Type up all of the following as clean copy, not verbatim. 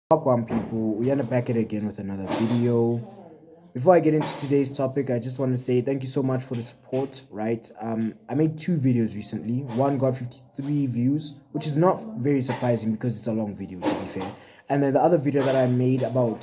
Welcome, people. We are back at it again with another video. Before I get into today's topic, I just want to say thank you so much for the support. Right, I made two videos recently. One got 53 views, which is not very surprising because it's a long video, to be fair. And then the other video that I made about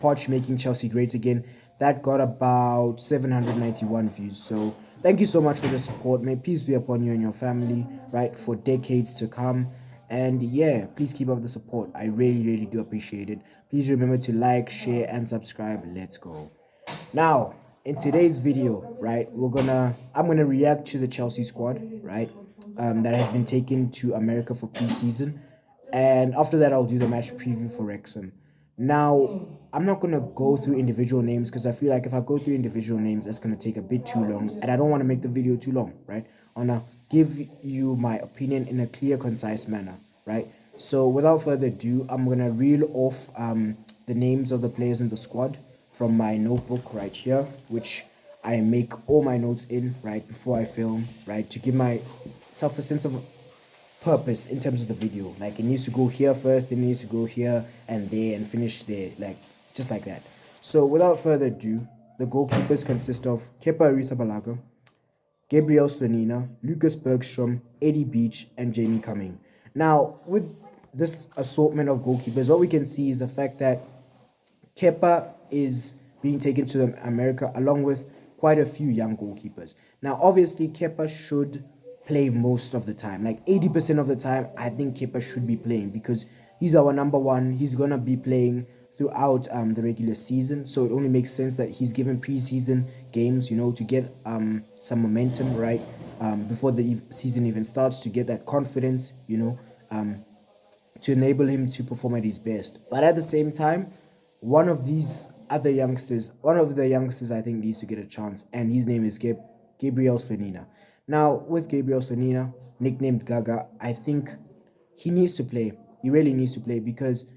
Poch making Chelsea great again, that got about 791 views. So thank you so much for the support. May peace be upon you and your family, right, for decades to come. And yeah, please keep up the support. I really do appreciate it. Please remember to like, share, and subscribe. Let's go. Now, in today's video, right, I'm gonna react to the Chelsea squad, right, that has been taken to America for preseason, and after that, I'll do the match preview for Wrexham. Now, I'm not gonna go through individual names because I feel like if I go through individual names, that's gonna take a bit too long, and I don't want to make the video too long, right? I wanna give you my opinion in a clear, concise manner, right? So, without further ado, I'm gonna reel off the names of the players in the squad from my notebook right here, which I make all my notes in right before I film, right, to give myself a sense of purpose in terms of the video. Like it needs to go here first, then it needs to go here and there and finish there, like just like that. So without further ado, the goalkeepers consist of Kepa Arrizabalaga, Gabriel Slonina, Lucas Bergstrom, Eddie Beach, and Jamie Cumming. Now, with this assortment of goalkeepers, what we can see is the fact that Kepa is being taken to America along with quite a few young goalkeepers. Now, obviously, Kepa should play most of the time. Like 80% of the time, I think Kepa should be playing because he's our number one. He's going to be playing throughout the regular season. So it only makes sense that he's given preseason games, to get some momentum, right? Before the season even starts, to get that confidence, to enable him to perform at his best. But at the same time, one of the youngsters I think needs to get a chance, and his name is Gabriel Slonina. Now, with Gabriel Slonina, nicknamed Gaga, I think he needs to play. He really needs to play because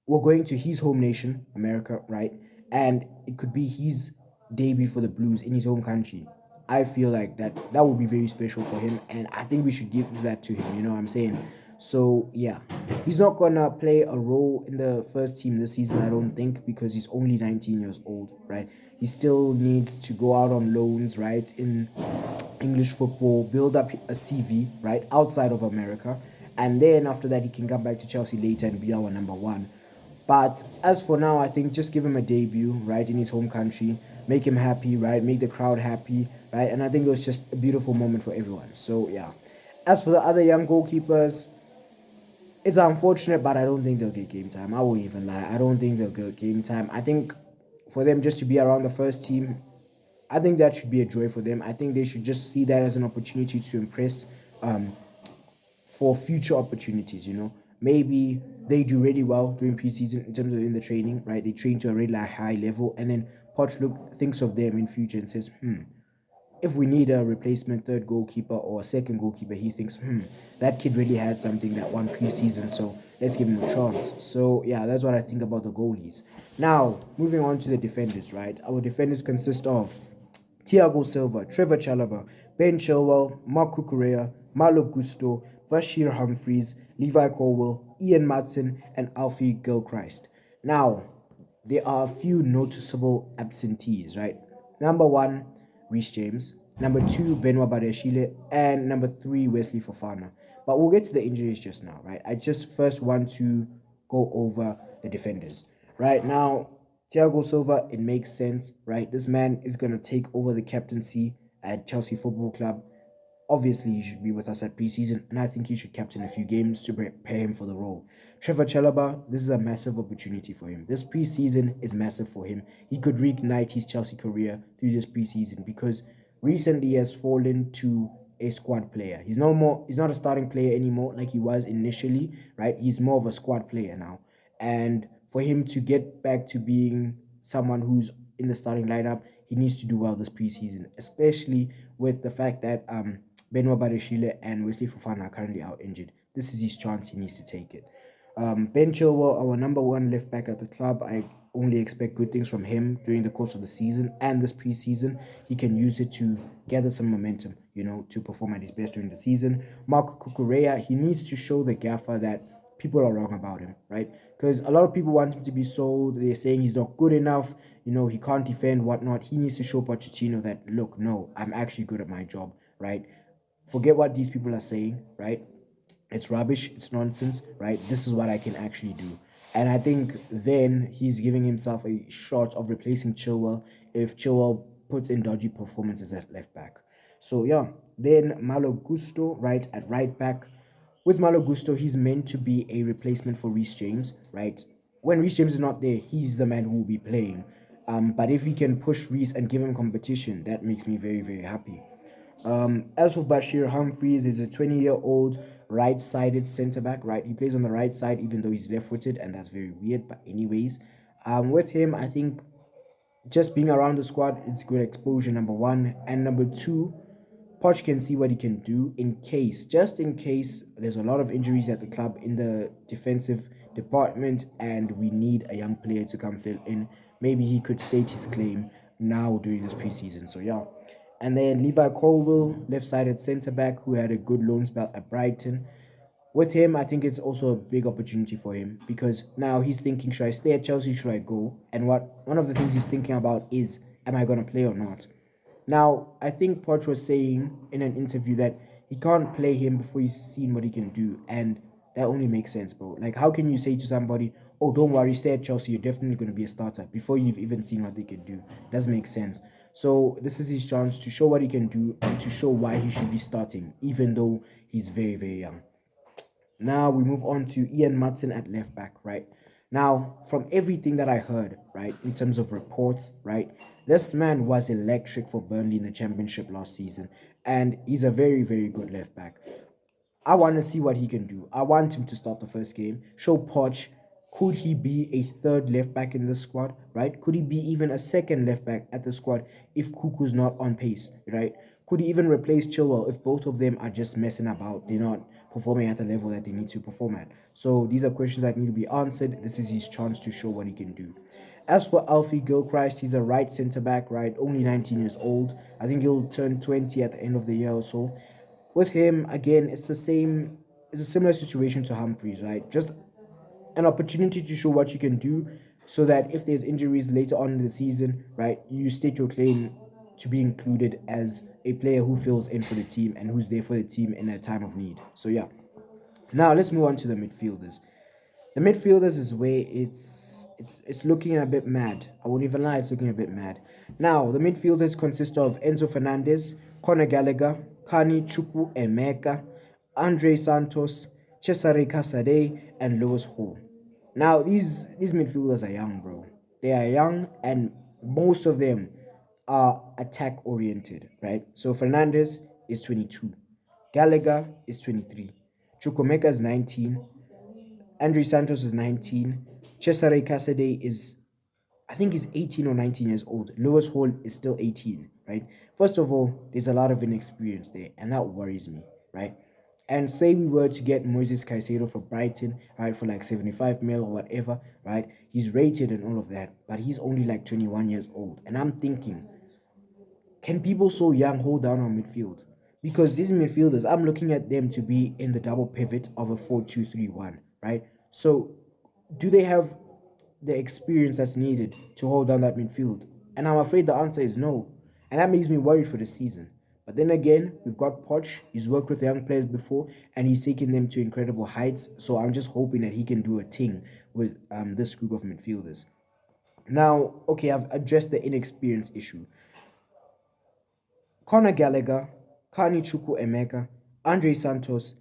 we're going to his home nation, America, right? And it could be his debut for the Blues in his home country. I feel like that would be very special for him, and I think we should give that to him. You know what I'm saying? So yeah, he's not gonna play a role in the first team this season, I don't think, because he's only 19 years old, right? He still needs to go out on loans, right, in English football, build up a CV, right, outside of America, and then after that he can come back to Chelsea later and be our number one. But as for now, I think just give him a debut, right, in his home country, make him happy, right, make the crowd happy, right, and I think it was just a beautiful moment for everyone. So yeah. As for the other young goalkeepers, it's unfortunate, but I don't think they'll get game time. I won't even lie. I don't think they'll get game time. I think for them just to be around the first team, I think that should be a joy for them. I think they should just see that as an opportunity to impress for future opportunities, Maybe they do really well during preseason in terms of in the training, right? They train to a really high level, and then Poch thinks of them in future and says, if we need a replacement third goalkeeper or a second goalkeeper, he thinks, that kid really had something that one preseason, so let's give him a chance. So yeah, that's what I think about the goalies. Now, moving on to the defenders, right? Our defenders consist of Thiago Silva, Trevor Chalobah, Ben Chilwell, Mark Cucurella, Malo Gusto, Bashir Humphreys, Levi Colwell, Ian Matson, and Alfie Gilchrist. Now, there are a few noticeable absentees, right? Number one, Reece James. Number two, Benoit Badiashile. And number three, Wesley Fofana. But we'll get to the injuries just now, right? I just first want to go over the defenders. Right now, Thiago Silva, it makes sense, right? This man is going to take over the captaincy at Chelsea Football Club. Obviously, he should be with us at preseason, and I think he should captain a few games to prepare him for the role. Trevor Chalobah, this is a massive opportunity for him. This preseason is massive for him. He could reignite his Chelsea career through this preseason because recently he has fallen to a squad player. He's not a starting player anymore like he was initially, right? He's more of a squad player now. And for him to get back to being someone who's in the starting lineup, he needs to do well this preseason, especially with the fact that Benoit Badiashile and Wesley Fofana are currently out injured. This is his chance. He needs to take it. Ben Chilwell, our number one left back at the club, I only expect good things from him during the course of the season and this preseason. He can use it to gather some momentum, to perform at his best during the season. Marco Cucurella, he needs to show the gaffer that people are wrong about him, right? because a lot of people want him to be sold. They're saying he's not good enough. He can't defend, whatnot. He needs to show Pochettino that, look, no, I'm actually good at my job, right? Forget what these people are saying, right? It's rubbish, it's nonsense, right? This is what I can actually do. And I think then he's giving himself a shot of replacing Chilwell if Chilwell puts in dodgy performances at left back. So yeah, then Malo Gusto, right, at right back. With Malo Gusto, he's meant to be a replacement for Reece James, right? When Reece James is not there, he's the man who will be playing. But if we can push Reece and give him competition, that makes me very, very happy. As for Bashir Humphreys, he's a 20-year-old right-sided centre back, right? He plays on the right side, even though he's left-footed, and that's very weird. But anyways, with him, I think just being around the squad, it's good exposure, number one. And number two, Poch can see what he can do just in case, there's a lot of injuries at the club in the defensive department, and we need a young player to come fill in. Maybe he could state his claim now during this preseason. So yeah. And then Levi Colwill, left-sided centre back, who had a good loan spell at Brighton. With him, I think it's also a big opportunity for him because now he's thinking, should I stay at Chelsea? Should I go? And one of the things he's thinking about is, am I going to play or not? Now, I think Poch was saying in an interview that he can't play him before he's seen what he can do, and that only makes sense, bro. Like, how can you say to somebody, "Oh, don't worry, stay at Chelsea. You're definitely going to be a starter," before you've even seen what they can do? Doesn't make sense. So this is his chance to show what he can do and to show why he should be starting, even though he's very, very young. Now we move on to Ian Matson at left back, right? Now, from everything that I heard, right, in terms of reports, right, this man was electric for Burnley in the Championship last season, and he's a very, very good left back. I want to see what he can do. I want him to start the first game, show Poch. Could he be a third left back in the squad, right? Could he be even a second left back at the squad if Kuku's not on pace, right? Could he even replace Chilwell if both of them are just messing about? They're not performing at the level that they need to perform at. So these are questions that need to be answered. This is his chance to show what he can do. As for Alfie Gilchrist, he's a right centre back, right? Only 19 years old. I think he'll turn 20 at the end of the year or so. With him, again, it's the same. It's a similar situation to Humphreys, right? Just an opportunity to show what you can do, so that if there's injuries later on in the season, right, you state your claim to be included as a player who fills in for the team and who's there for the team in a time of need. So yeah. Now let's move on to the midfielders. The midfielders is where it's looking a bit mad. I won't even lie, it's looking a bit mad. Now, the midfielders consist of Enzo Fernandez, Conor Gallagher, Kani Chukwu Emeka, Andre Santos, Cesare Casade, and Lewis Hall. Now, these midfielders are young, bro. They are young, and most of them are attack oriented, right? So Fernandez is 22, Gallagher is 23, Chukwemeka is 19, Andre Santos is 19. Cesare Casade is, I think he's 18 or 19 years old. Lewis Hall is still 18, right? First of all, there's a lot of inexperience there, and that worries me, right? And say we were to get Moises Caicedo for Brighton, right, for like 75 mil or whatever, right? He's rated and all of that, but he's only like 21 years old. And I'm thinking, can people so young hold down on midfield? Because these midfielders, I'm looking at them to be in the double pivot of a 4-2-3-1, right? So, do they have the experience that's needed to hold down that midfield? And I'm afraid the answer is no. And that makes me worried for the season. But then again, we've got Poch. He's worked with young players before, and he's taken them to incredible heights. So I'm just hoping that he can do a thing with this group of midfielders. Now, okay, I've addressed the inexperience issue. Conor Gallagher, Kani Chukwu Emeka, Andre Santos.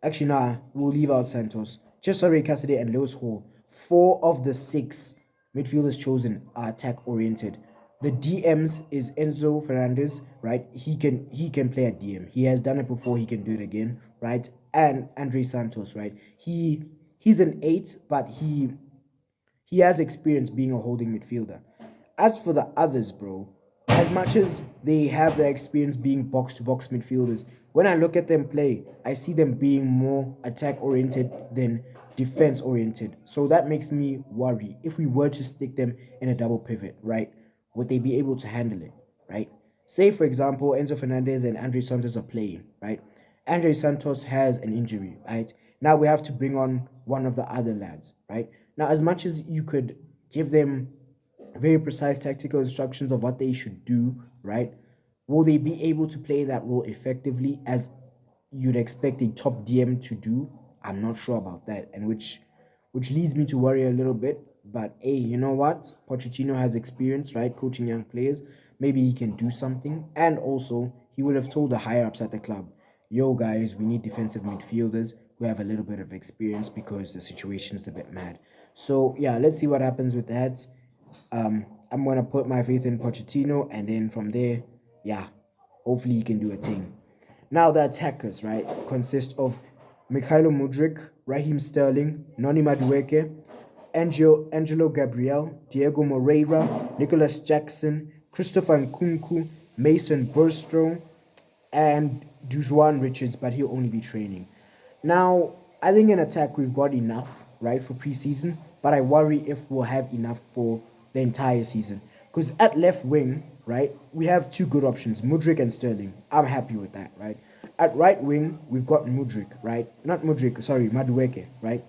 Actually, nah, we'll leave out Santos. Cesare Cassidy and Lewis Hall. Four of the six midfielders chosen are attack oriented. The DMs is Enzo Fernandez, right? He can play at DM. He has done it before. He can do it again, right? And Andre Santos, right? He's an eight, but he has experience being a holding midfielder. As for the others, bro, as much as they have the experience being box to box midfielders, when I look at them play, I see them being more attack oriented than defense oriented. So that makes me worry. If we were to stick them in a double pivot, right, would they be able to handle it, right? Say, for example, Enzo Fernandez and Andre Santos are playing, right? Andre Santos has an injury, right? Now we have to bring on one of the other lads, right? Now, as much as you could give them very precise tactical instructions of what they should do, right? Will they be able to play that role effectively as you'd expect a top DM to do? I'm not sure about that, and which leads me to worry a little bit. But hey, you know what? Pochettino has experience, right, coaching young players. Maybe he can do something, and also he would have told the higher ups at the club, "Yo, guys, we need defensive midfielders who have a little bit of experience because the situation is a bit mad." So yeah, let's see what happens with that. I'm gonna put my faith in Pochettino, and then from there, yeah, hopefully he can do a thing. Now the attackers, right, consist of Mikhailo Mudrik, Raheem Sterling, Noni Madueke, Angelo Gabriel, Diego Moreira, Nicholas Jackson, Christopher Nkunku, Mason Burstrom, and Dujuan Richards, but he'll only be training. Now, I think in attack we've got enough, right, for preseason, but I worry if we'll have enough for the entire season. Because at left wing, right, we have two good options, Mudrik and Sterling. I'm happy with that, right? At right wing, we've got Mudrik, right? Not Mudrik, sorry, Madueke, right?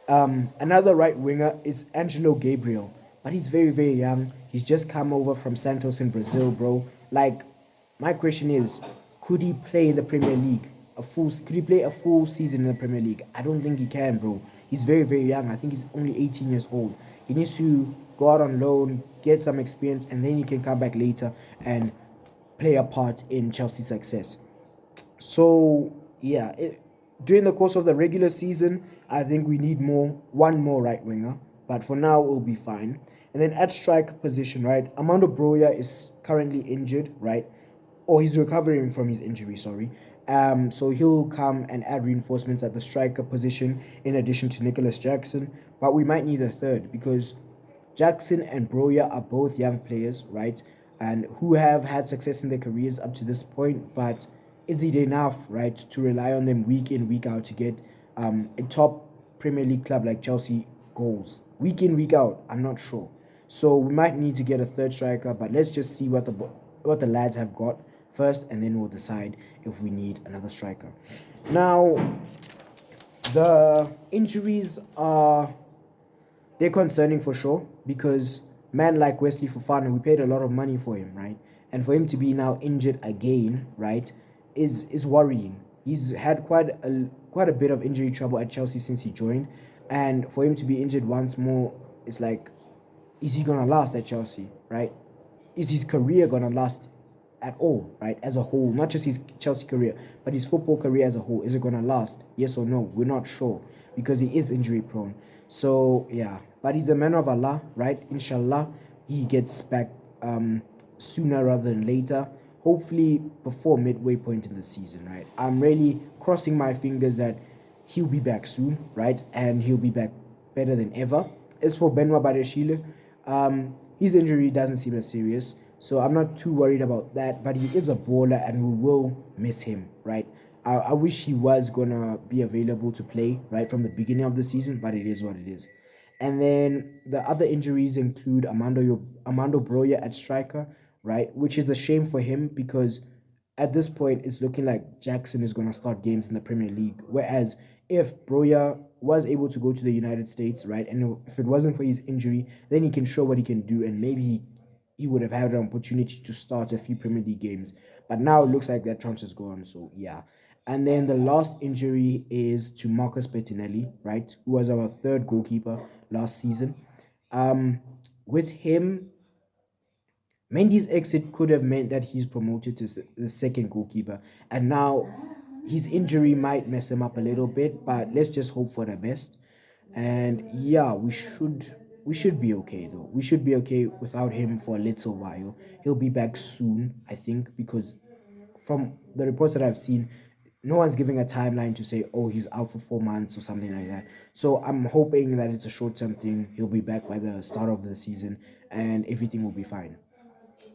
Another right winger is Angelo Gabriel, but he's very, very young. He's just come over from Santos in Brazil, bro. Like, my question is, could he play in the Premier League? Could he play a full season in the Premier League? I don't think he can, bro. He's very, very young. I think he's only 18 years old. He needs to go out on loan, get some experience, and then he can come back later and play a part in Chelsea's success. So yeah, during the course of the regular season, I think we need one more right winger. But for now, we'll be fine. And then at striker position, right? Armando Broya is currently injured, right? Or he's recovering from his injury. Sorry. So he'll come and add reinforcements at the striker position in addition to Nicholas Jackson. But we might need a third because Jackson and Broya are both young players, right? And who have had success in their careers up to this point, but is it enough, right, to rely on them week in, week out to get a top Premier League club like Chelsea goals? Week in, week out, I'm not sure. So we might need to get a third striker, but let's just see what the lads have got first, and then we'll decide if we need another striker. Now, the injuries are they're concerning for sure because man like Wesley Fofana, we paid a lot of money for him, right? And for him to be now injured again, right, is worrying. He's had quite a bit of injury trouble at Chelsea since he joined, and for him to be injured once more, it's like, is he gonna last at Chelsea, right? Is his career gonna last at all, right? As a whole, not just his Chelsea career, but his football career as a whole. Is it gonna last? Yes or no? We're not sure because he is injury prone. So yeah, but he's a man of Allah, right? Inshallah, he gets back sooner rather than later. Hopefully before midway point in the season, right? I'm really crossing my fingers that he'll be back soon, right? And he'll be back better than ever. As for Benoit Badeshile, his injury doesn't seem as serious, so I'm not too worried about that. But he is a baller, and we will miss him, right? I wish he was gonna be available to play right from the beginning of the season, but it is what it is. And then the other injuries include Armando Broya at striker, right? Which is a shame for him because at this point it's looking like Jackson is gonna start games in the Premier League. Whereas if Broya was able to go to the United States, right, and if it wasn't for his injury, then he can show what he can do, and maybe he would have had an opportunity to start a few Premier League games. But now it looks like that chance is gone. So yeah. And then the last injury is to Marcus Bettinelli, right, who was our third goalkeeper last season. Um, with him, Mendy's exit could have meant that he's promoted to the second goalkeeper, and now his injury might mess him up a little bit. But let's just hope for the best. And yeah, we should be okay though. We should be okay without him for a little while. He'll be back soon, I think, because from the reports that I've seen, no one's giving a timeline to say, oh, he's out for 4 months or something like that. So I'm hoping that it's a short term thing. He'll be back by the start of the season and everything will be fine.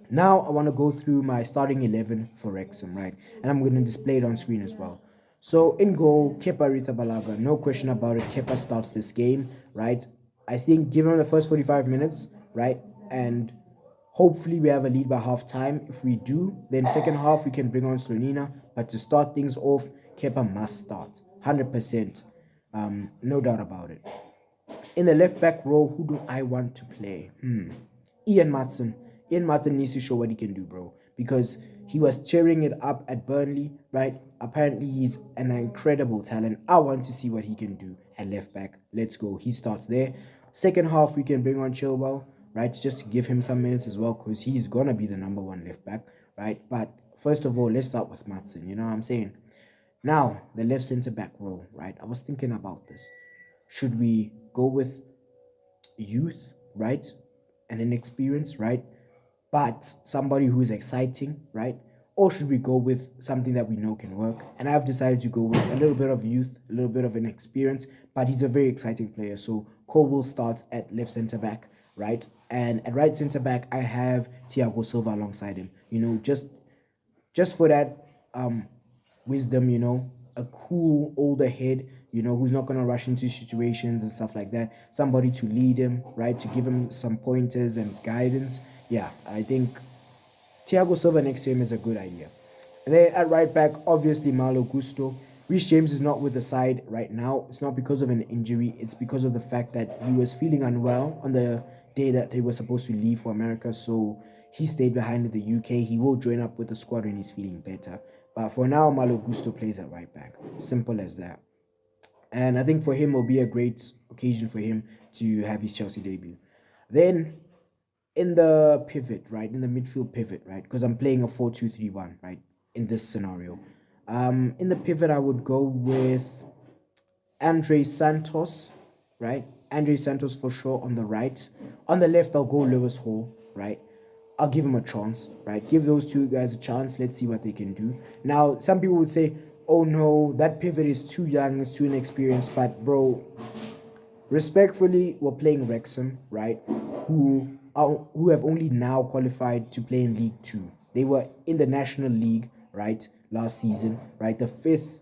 Now I want to go through my starting 11 for Wrexham, right? And I'm going to display it on screen as well. So in goal, Kepa Arrizabalaga, no question about it. Kepa starts this game, right? I think give him the first 45 minutes, right? And hopefully we have a lead by half time. If we do, then second half we can bring on Slonina. But to start things off, Kepa must start. 100%. No doubt about it. In the left back role, who do I want to play? Ian Matson. Ian Matson needs to show what he can do, bro, because he was tearing it up at Burnley, right? Apparently, he's an incredible talent. I want to see what he can do at left back. Let's go. He starts there. Second half, we can bring on Chilwell, right? Just to give him some minutes as well, because he's gonna be the number one left back, right? But first of all, let's start with Matson. You know what I'm saying? Now, the left centre back role, right? I was thinking about this. Should we go with youth, right? And inexperience, right? But somebody who is exciting, right? Or should we go with something that we know can work? And I've decided to go with a little bit of youth, a little bit of inexperience, but he's a very exciting player. So Cole will start at left centre back, right? And at right centre back, I have Thiago Silva alongside him. You know, just for that wisdom, you know, a cool older head, you know, who's not gonna rush into situations and stuff like that. Somebody to lead him, right, to give him some pointers and guidance. Yeah, I think Thiago Silva next to him is a good idea. And then at right back, obviously Malo Gusto. Reece James is not with the side right now. It's not because of an injury. It's because of the fact that he was feeling unwell on the day that they were supposed to leave for America. So he stayed behind in the UK. He will join up with the squad when he's feeling better. But for now, Malo Gusto plays at right back. Simple as that. And I think for him, will be a great occasion for him to have his Chelsea debut. Then in the pivot, right, in the midfield pivot, right, because I'm playing a 4-2-3-1, right, in this scenario. In the pivot, I would go with Andre Santos, right? Andre Santos for sure on the right. On the left, I'll go Lewis Hall, right? I'll give him a chance, right? Give those two guys a chance. Let's see what they can do. Now, some people would say, oh no, that pivot is too young, it's too inexperienced. But, bro, respectfully, we're playing Wrexham, right? Who have only now qualified to play in League Two. They were in the National League, right, last season, right? The fifth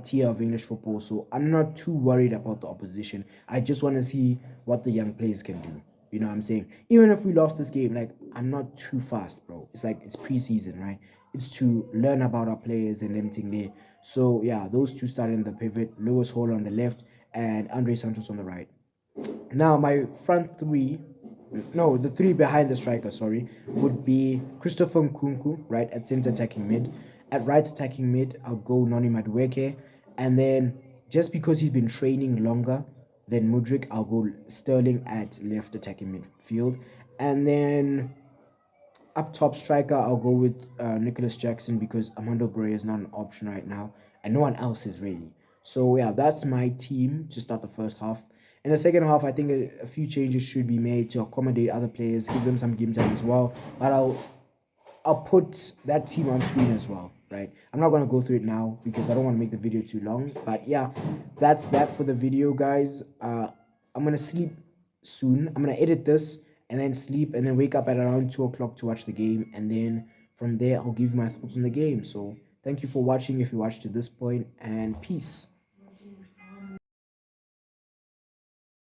tier of English football. So I'm not too worried about the opposition. I just want to see what the young players can do. You know what I'm saying? Even if we lost this game, like I'm not too fast, bro. It's like it's preseason, right? It's to learn about our players and everything there. So yeah, those two started in the pivot. Lewis Hall on the left and Andre Santos on the right. Now my front three, no, the three behind the striker, sorry, would be Christopher Nkunku, right, at centre attacking mid. At right attacking mid, I'll go Noni Madueke. And then just because he's been training longer than Mudrik, I'll go Sterling at left attacking midfield. And then up top striker, I'll go with Nicholas Jackson because Armando Bray is not an option right now, and no one else is really. So yeah, that's my team to start the first half. In the second half, I think a few changes should be made to accommodate other players, give them some game time as well. But I'll put that team on screen as well, right? I'm not gonna go through it now because I don't want to make the video too long. But yeah, that's that for the video, guys. I'm gonna sleep soon. I'm gonna edit this and then sleep and then wake up at around 2 o'clock to watch the game, and then from there I'll give my thoughts on the game. So thank you for watching if you watched to this point, and peace.